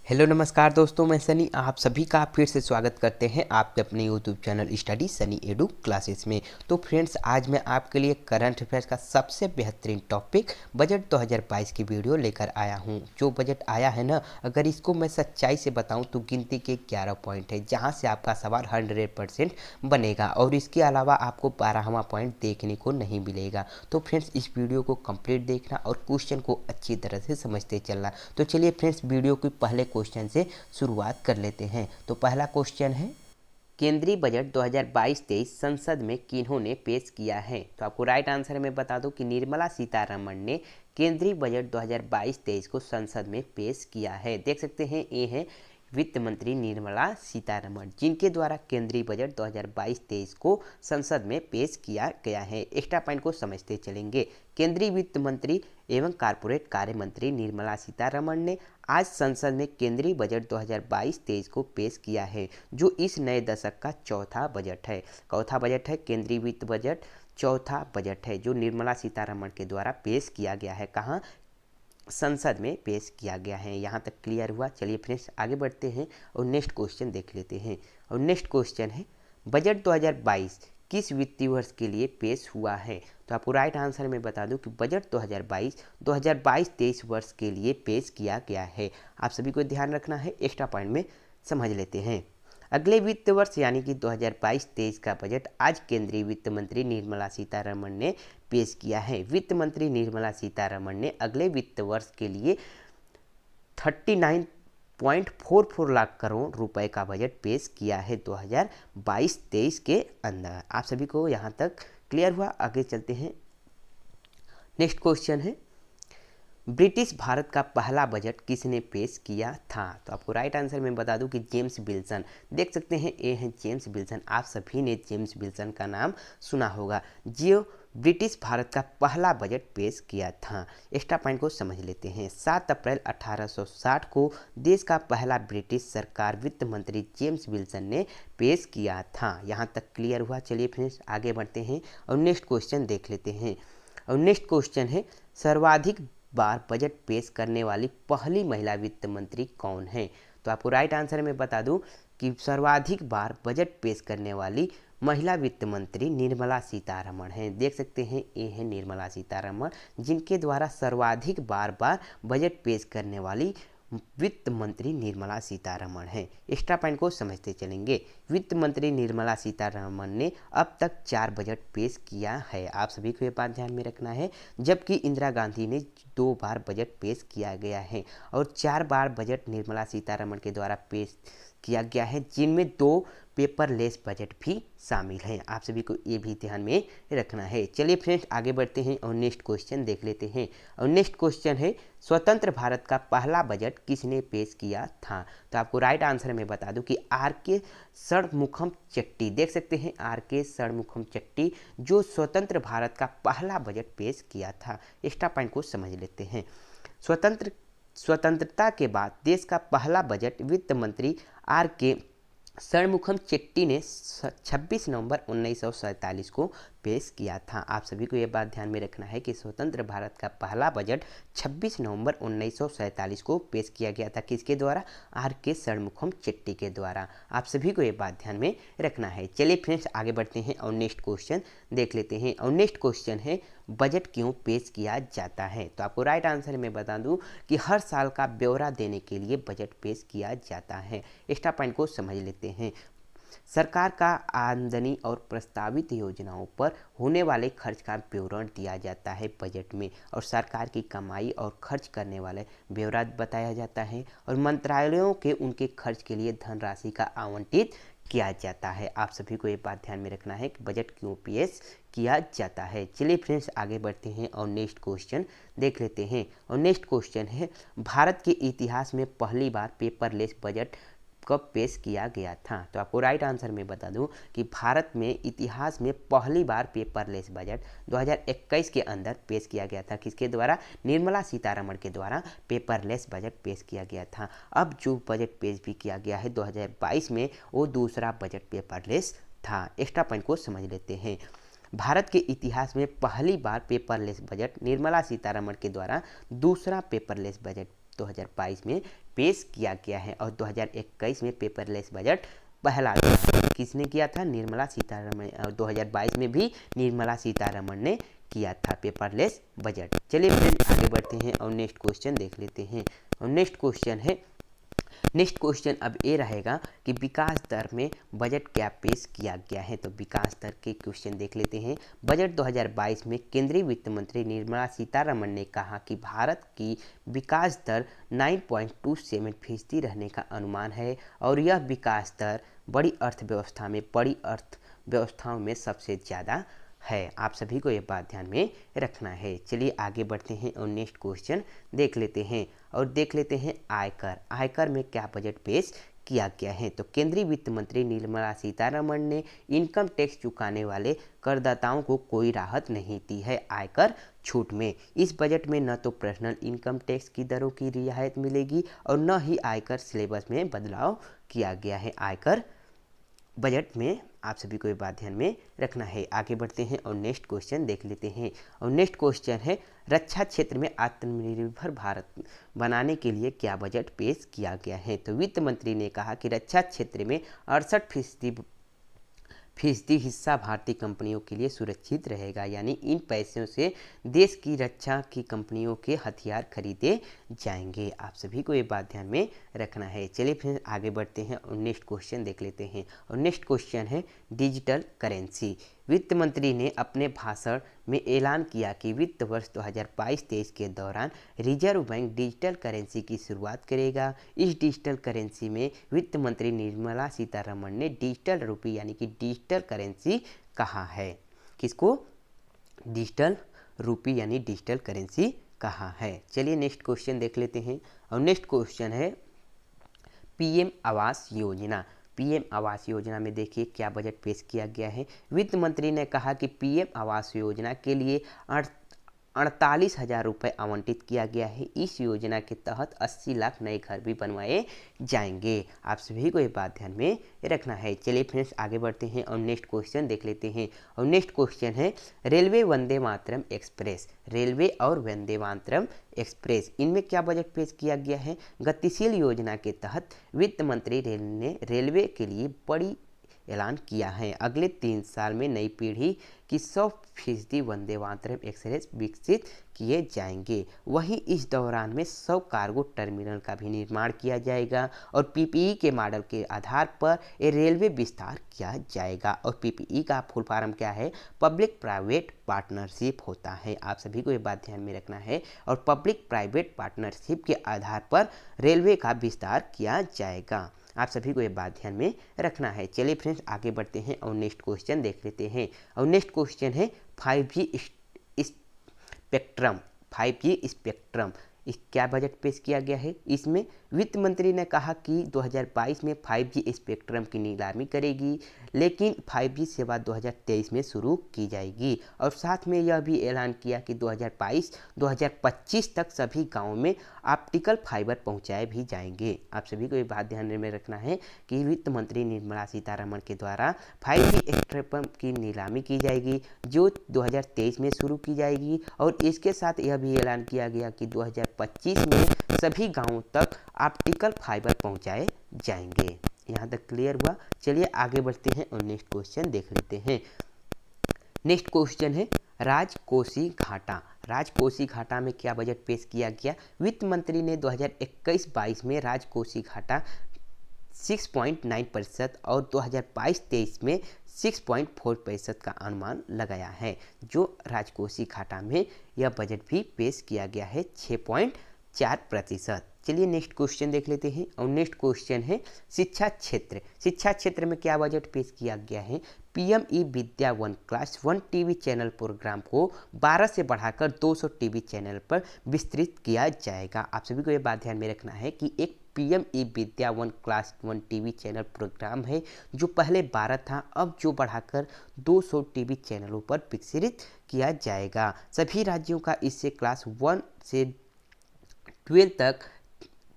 Hello नमस्कार दोस्तों, मैं सनी आप सभी का फिर से स्वागत करते हैं आपके अपने YouTube channel study Sunny edu classes में। तो फ्रेंड्स, आज मैं आपके लिए करंट अफेयर्स का सबसे बेहतरीन टॉपिक बजट 2022 की वीडियो लेकर आया हूं। जो बजट आया है ना, अगर इसको मैं सच्चाई से बताऊं तो गिनती के 11 पॉइंट है जहां से आपका सवाल 100% बनेगा और इसके अलावा आपको 12वां पॉइंट देखने को नहीं मिलेगा। तो फ्रेंड्स, इस वीडियो को कंप्लीट देखना और क्वेश्चन को अच्छी तरह से समझते चलना। तो चलिए फ्रेंड्स, वीडियो के पहले क्वेश्चन से शुरुआत कर लेते हैं। तो पहला क्वेश्चन है, केंद्रीय बजट 2022-23 संसद में किन्होंने पेश किया है? तो आपको राइट आंसर में बता दूं कि निर्मला सीतारमण ने केंद्रीय बजट 2022-23 को संसद में पेश किया है। देख सकते हैं, ये है वित्त मंत्री निर्मला सीतारमण, जिनके द्वारा केंद्रीय बजट 2022-23 को संसद में पेश किया गया है। एक्स्ट्रा पॉइंट को समझते चलेंगे। केंद्रीय वित्त मंत्री एवं कारपोरेट कार्य मंत्री निर्मला सीतारमण ने आज संसद में केंद्रीय बजट 2022-23 को पेश किया है, जो इस नए दशक का चौथा बजट है। चौथा बजट है, केंद्रीय वित्त बजट चौथा बजट है जो निर्मला सीतारमण के द्वारा पेश किया गया है। कहाँ? संसद में पेश किया गया है। यहाँ तक क्लियर हुआ। चलिए फ्रेंड्स, आगे बढ़ते हैं और नेक्स्ट क्वेश्चन देख लेते हैं। और नेक्स्ट क्वेश्चन है, बजट 2022 किस वित्तीय वर्ष के लिए पेश हुआ है? तो आपको राइट आंसर में बता दूं कि बजट 2022-23 वर्ष के लिए पेश किया गया है। आप सभी को ध्यान रखना है, एक्स्ट्रा पॉइंट में समझ लेते हैं। अगले वित्त वर्ष यानी कि 2022-23 का बजट आज केंद्रीय वित्त मंत्री निर्मला सीतारमण ने पेश किया है। वित्त मंत्री निर्मला सीतारमण ने अगले वित्त वर्ष के लिए 39.44 लाख करोड़ रुपए का बजट पेश किया है 2022-23 के अंदर। आप सभी को यहाँ तक क्लियर हुआ? आगे चलते हैं। नेक्स्ट क्वेश्चन है, ब्रिटिश भारत का पहला बजट किसने पेश किया था? तो आपको राइट आंसर में बता दूं कि जेम्स विल्सन। देख सकते हैं, ये हैं जेम्स विल्सन। आप सभी ने जेम्स विल्सन का नाम सुना होगा, जो ब्रिटिश भारत का पहला बजट पेश किया था। एक्स्ट्रा पॉइंट को समझ लेते हैं। 7 अप्रैल 1860 को देश का पहला ब्रिटिश सरकार वित्त मंत्री जेम्स विल्सन ने पेश किया था। यहाँ तक क्लियर हुआ? चलिए फ्रेंड्स, आगे बढ़ते हैं और नेक्स्ट क्वेश्चन देख लेते हैं। और नेक्स्ट क्वेश्चन है, सर्वाधिक बार बजट पेश करने वाली पहली महिला वित्त मंत्री कौन है? तो आपको राइट आंसर में बता दूं कि सर्वाधिक बार बजट पेश करने वाली महिला वित्त मंत्री निर्मला सीतारमण हैं। देख सकते हैं, ये है निर्मला सीतारमण, जिनके द्वारा सर्वाधिक बार बजट पेश करने वाली वित्त मंत्री निर्मला सीतारमण है। एक्स्ट्रा पॉइंट को समझते चलेंगे। वित्त मंत्री निर्मला सीतारमण ने अब तक 4 बजट पेश किया है। आप सभी को ये बात ध्यान में रखना है, जबकि इंदिरा गांधी ने 2 बार बजट पेश किया गया है और 4 बार बजट निर्मला सीतारमण के द्वारा पेश किया गया है, जिनमें 2 पेपरलेस बजट भी शामिल हैं। आप सभी को ये भी ध्यान में रखना है। चलिए फ्रेंड्स, आगे बढ़ते हैं और नेक्स्ट क्वेश्चन देख लेते हैं। और नेक्स्ट क्वेश्चन है, स्वतंत्र भारत का पहला बजट किसने पेश किया था? तो आपको राइट आंसर में बता दूं कि आर.के. षणमुखम चेट्टी। देख सकते हैं, आर.के. षणमुखम चेट्टी, जो स्वतंत्र भारत का पहला बजट पेश किया था। एक्स्ट्रा पॉइंट को समझ लेते हैं। स्वतंत्रता के बाद देश का पहला बजट वित्त मंत्री आर.के. षणमुखम चेट्टी ने 26 नवंबर 1947 को पेश किया था। आप सभी को यह बात ध्यान में रखना है कि स्वतंत्र भारत का पहला बजट 26 नवंबर 1947 को पेश किया गया था। किसके द्वारा? आर.के. षणमुखम चेट्टी के द्वारा। आप सभी को यह बात ध्यान में रखना है। चलिए फ्रेंड्स, आगे बढ़ते हैं और नेक्स्ट क्वेश्चन देख लेते हैं। और नेक्स्ट क्वेश्चन है, बजट क्यों पेश किया जाता है? तो आपको राइट आंसर में बता दूं कि हर साल का ब्यौरा देने के लिए बजट पेश किया जाता है। एक्स्ट्रा पॉइंट को समझ लेते हैं। सरकार का आमदनी और प्रस्तावित योजनाओं पर होने वाले खर्च का विवरण दिया जाता है बजट में, और सरकार की कमाई और खर्च करने वाले ब्यौरा बताया जाता है, और मंत्रालयों के उनके खर्च के लिए धनराशि का आवंटित किया जाता है। आप सभी को ये बात ध्यान में रखना है कि बजट क्यों पेश किया जाता है। चलिए फ्रेंड्स, आगे बढ़ते हैं और नेक्स्ट क्वेश्चन देख लेते हैं। और नेक्स्ट क्वेश्चन है, भारत के इतिहास में पहली बार पेपरलेस बजट कब पेश किया गया था? तो आपको राइट आंसर में बता दूं कि भारत में इतिहास में पहली बार पेपरलेस बजट 2021 के अंदर पेश किया गया था। किसके द्वारा? निर्मला सीतारमण के द्वारा पेपरलेस बजट पेश किया गया था। अब जो बजट पेश भी किया गया है 2022 में, वो दूसरा बजट पेपरलेस था। एक्स्ट्रा पॉइंट को समझ लेते हैं। भारत के इतिहास में पहली बार पेपरलेस बजट निर्मला सीतारमण के द्वारा दूसरा पेपरलेस बजट 2022 में पेश किया गया है। और 2021 में पेपरलेस बजट पहला था। किसने किया था? निर्मला सीतारमण। और 2022 में भी निर्मला सीतारमण ने किया था पेपरलेस बजट। चलिए फ्रेंड्स आगे बढ़ते हैं और नेक्स्ट क्वेश्चन देख लेते हैं। और नेक्स्ट क्वेश्चन अब ये रहेगा कि विकास दर में बजट क्या पेश किया गया है। तो विकास दर के क्वेश्चन देख लेते हैं। बजट 2022 में केंद्रीय वित्त मंत्री निर्मला सीतारमण ने कहा कि भारत की विकास दर 9.27% रहने का अनुमान है और यह विकास दर बड़ी अर्थव्यवस्थाओं में सबसे ज़्यादा है। आप सभी को ये बात ध्यान में रखना है। चलिए आगे बढ़ते हैं और नेक्स्ट क्वेश्चन देख लेते हैं। और देख लेते हैं आयकर में क्या बजट पेश किया गया है। तो केंद्रीय वित्त मंत्री निर्मला सीतारमण ने इनकम टैक्स चुकाने वाले करदाताओं को कोई राहत नहीं दी है आयकर छूट में। इस बजट में न तो पर्सनल इनकम टैक्स की दरों की रियायत मिलेगी और न ही आयकर सिलेबस में बदलाव किया गया है आयकर बजट में। आप सभी को ये बात ध्यान में रखना है। आगे बढ़ते हैं और नेक्स्ट क्वेश्चन देख लेते हैं। और नेक्स्ट क्वेश्चन है रक्षा क्षेत्र में आत्मनिर्भर भारत बनाने के लिए क्या बजट पेश किया गया है। तो वित्त मंत्री ने कहा कि रक्षा क्षेत्र में 68% हिस्सा भारतीय कंपनियों के लिए सुरक्षित रहेगा, यानी इन पैसों से देश की रक्षा की कंपनियों के हथियार खरीदे जाएंगे। आप सभी को ये बात ध्यान में रखना है। चलिए फिर आगे बढ़ते हैं और नेक्स्ट क्वेश्चन देख लेते हैं। और नेक्स्ट क्वेश्चन है डिजिटल करेंसी। वित्त मंत्री ने अपने भाषण में ऐलान किया कि वित्त वर्ष 2022-23 के दौरान रिजर्व बैंक डिजिटल करेंसी की शुरुआत करेगा। इस डिजिटल करेंसी में वित्त मंत्री निर्मला सीतारमण ने डिजिटल रुपये यानी कि डिजिटल करेंसी कहा है। किसको? डिजिटल रुपये यानी डिजिटल करेंसी कहा है। चलिए नेक्स्ट क्वेश्चन देख लेते हैं। और नेक्स्ट क्वेश्चन है पीएम आवास योजना। पीएम आवास योजना में देखिए क्या बजट पेश किया गया है। वित्त मंत्री ने कहा कि पीएम आवास योजना के लिए 48,000 रुपये आवंटित किया गया है। इस योजना के तहत 80 लाख नए घर भी बनवाए जाएंगे। आप सभी को ये बात ध्यान में रखना है। चलिए फ्रेंड्स आगे बढ़ते हैं और नेक्स्ट क्वेश्चन देख लेते हैं। और नेक्स्ट क्वेश्चन है railway Vande Mataram express. Railway और वंदे मातरम एक्सप्रेस इनमें क्या बजट पेश किया गया है। गतिशील योजना के तहत वित्त मंत्री ने रेलवे के लिए बड़ी ऐलान किया है। अगले 3 साल में नई पीढ़ी की 100% वंदे मातरम एक्सप्रेस विकसित किए जाएंगे। वहीं इस दौरान में 100 कार्गो टर्मिनल का भी निर्माण किया जाएगा और पीपीई के मॉडल के आधार पर ये रेलवे विस्तार किया जाएगा। और पीपीई का फुल फॉर्म क्या है? पब्लिक प्राइवेट पार्टनरशिप होता है। आप सभी को ये बात ध्यान में रखना है। और पब्लिक प्राइवेट पार्टनरशिप के आधार पर रेलवे का विस्तार किया जाएगा। आप सभी को ये बात ध्यान में रखना है। चलिए फ्रेंड्स आगे बढ़ते हैं और नेक्स्ट क्वेश्चन देख लेते हैं। और नेक्स्ट क्वेश्चन है 5G स्पेक्ट्रम। 5G स्पेक्ट्रम इस क्या बजट पेश किया गया है। इसमें वित्त मंत्री ने कहा कि 2022 में 5G स्पेक्ट्रम की नीलामी करेगी, लेकिन 5G सेवा 2023 में शुरू की जाएगी। और साथ में यह भी ऐलान किया कि 2022-2025 तक सभी गांवों में ऑप्टिकल फाइबर पहुंचाए भी जाएंगे। आप सभी को ये बात ध्यान में रखना है कि वित्त मंत्री निर्मला सीतारमण के द्वारा 5G स्पेक्ट्रम की नीलामी की जाएगी, जो 2023 में शुरू की जाएगी। और इसके साथ यह भी ऐलान किया गया कि 2025 में सभी गांवों तक ऑप्टिकल फाइबर पहुंचाए जाएंगे। यहाँ तक क्लियर हुआ। चलिए आगे बढ़ते हैं और नेक्स्ट क्वेश्चन देख लेते हैं। नेक्स्ट क्वेश्चन है राजकोषीय घाटा। राजकोषीय घाटा में क्या बजट पेश किया गया। वित्त मंत्री ने 2021-22 में राजकोषीय घाटा 6.9% और 2022-23 में 6.4% का अनुमान लगाया है। जो राजकोषीय घाटा में यह बजट भी पेश किया गया है 6.4%। चलिए नेक्स्ट क्वेश्चन देख लेते हैं। और नेक्स्ट क्वेश्चन है शिक्षा क्षेत्र। शिक्षा क्षेत्र में क्या बजट पेश किया गया है। पीएम ई विद्या 1 क्लास 1 टीवी चैनल प्रोग्राम को 12 से बढ़ाकर 200 टीवी चैनल पर विस्तृत किया जाएगा। आप सभी को ये बात ध्यान में रखना है कि एक पीएम ई विद्या 1 क्लास 1 टीवी चैनल प्रोग्राम है, जो पहले 12 था, अब जो बढ़ाकर 200 टीवी चैनलों पर विस्तृत किया जाएगा। सभी राज्यों का इससे क्लास 1 से 12 तक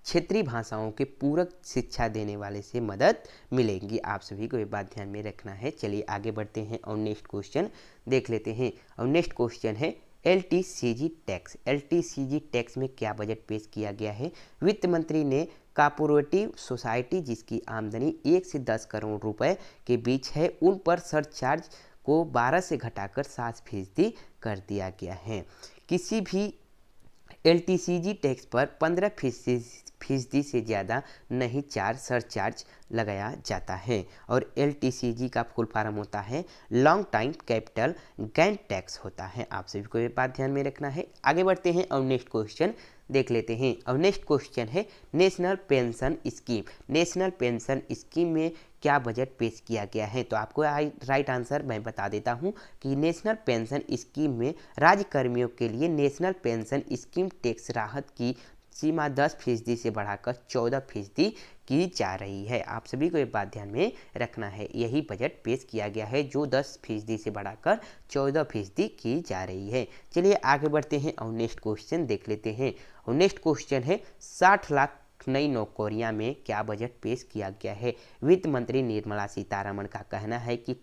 क्षेत्रीय भाषाओं के पूरक शिक्षा देने वाले से मदद मिलेगी। आप सभी को ये बात ध्यान में रखना है। चलिए आगे बढ़ते हैं और नेक्स्ट क्वेश्चन देख लेते हैं। और नेक्स्ट क्वेश्चन है एलटीसीजी टैक्स। एलटीसीजी टैक्स में क्या बजट पेश किया गया है? वित्त मंत्री ने कॉर्पोरेटिव सोसाइटी जिसकी आमदनी 1 से 10 करोड़ रुपए के बीच है उन पर सरचार्ज को 12 से घटाकर 7% कर दिया गया है। किसी भी एलटीसीजी टैक्स पर 15% से ज़्यादा नहीं सरचार्ज लगाया जाता है। और एलटीसीजी का फुल फॉर्म होता है long time capital gain tax होता है। आप सभी को ये बात ध्यान में रखना है। आगे बढ़ते हैं और नेक्स्ट क्वेश्चन देख लेते हैं। और नेक्स्ट क्वेश्चन है national pension scheme. National pension scheme में क्या बजट पेश किया गया है? तो आपको राइट आंसर मैं बता देता हूं कि नेशनल पेंशन स्कीम में राज्य कर्मियों के लिए नेशनल पेंशन स्कीम टैक्स राहत की सीमा 10% से बढ़ाकर 14% की जा रही है। आप सभी को ये बात ध्यान में रखना है। यही बजट पेश किया गया है जो 10% से बढ़ाकर 14% की जा रही है। चलिए आगे बढ़ते हैं और नेक्स्ट क्वेश्चन देख लेते हैं। और नेक्स्ट क्वेश्चन है 60 लाख नई नौकरियां में क्या बजट पेश किया गया है? वित्त मंत्री निर्मला सीतारमण का कहना है कि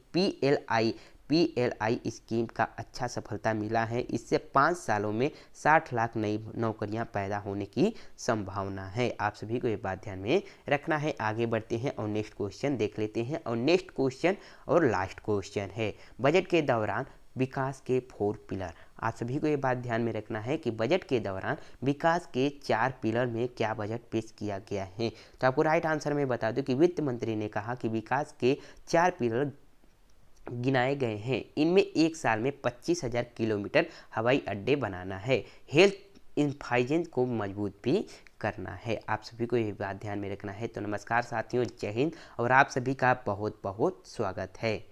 पीएलआई स्कीम का अच्छा सफलता मिला है। इससे 5 सालों में 60 लाख नई नौकरियां पैदा होने की संभावना है। आप सभी को ये बात ध्यान में रखना है। आगे बढ़ते हैं और नेक्स्ट क्वेश्चन देख लेते हैं। और नेक्स्ट क्वेश्चन और लास्ट क्वेश्चन है बजट के दौरान विकास के 4 पिलर। आप सभी को ये बात ध्यान में रखना है कि बजट के दौरान विकास के 4 पिलर में क्या बजट पेश किया गया है। तो आपको राइट आंसर में बता दूं कि वित्त मंत्री ने कहा कि विकास के 4 पिलर गिनाए गए हैं। इनमें एक साल में 25,000 किलोमीटर हवाई अड्डे बनाना है। हेल्थ इंफ्रास्ट्रक्चर को मजबूत भी करना है। आप सभी को ये बात ध्यान में रखना है। तो नमस्कार साथियों, जय हिंद और आप सभी का बहुत बहुत स्वागत है।